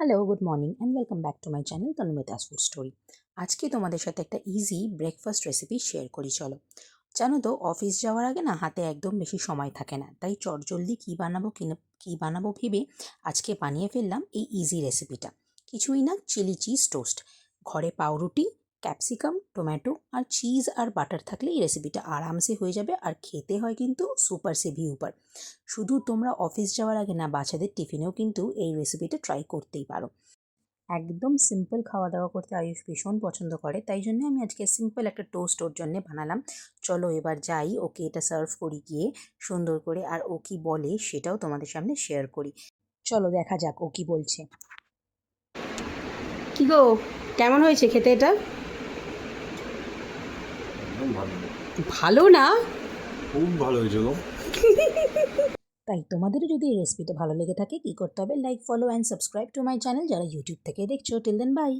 Hello, good morning and welcome back to my channel তন্ময়তাস food story. আজকে তোমাদের সাথে একটা ইজি ব্রেকফাস্ট রেসিপি শেয়ার করি। চলো, জানো তো অফিস যাওয়ার আগে না হাতে একদম বেশি সময় থাকে না, তাই চটজলদি কী বানাবো ভেবে আজকে বানিয়ে ফেললাম এই ইজি রেসিপিটা। কিছুই না, চিলি চিজ টোস্ট। ঘরে পাউরুটি, ক্যাপসিকাম, টমেটো আর চিজ আর বাটার থাকলে এই রেসিপিটা আরামসে হয়ে যাবে, আর খেতে হয় কিন্তু সুপার সে ভিউপার। শুধু তোমরা অফিস যাওয়ার আগে না, বাচ্চাদের টিফিনেও কিন্তু এই রেসিপিটা ট্রাই করতেই পারো। একদম সিম্পল খাওয়া দাওয়া করতে আয়ুষ ভীষণ পছন্দ করে, তাই জন্য আমি আজকে সিম্পল একটা টোস্ট ওর জন্যে বানালাম। চলো এবার যাই, ওকে এটা সার্ভ করি গিয়ে সুন্দর করে, আর ও কি বলে সেটাও তোমাদের সামনে শেয়ার করি। চলো দেখা যাক ও কি বলছে। কি গো, কেমন হয়েছে খেতে এটা? একদম ভালো। ভালো না? খুব ভালো হয়েছে গো। তাই তোমাদেরও যদি এই রেসিপিটা ভালো লেগে থাকে, কি করতে হবে? Like, follow and subscribe to my channel, যারা ইউটিউব থেকে দেখছো। Till then by.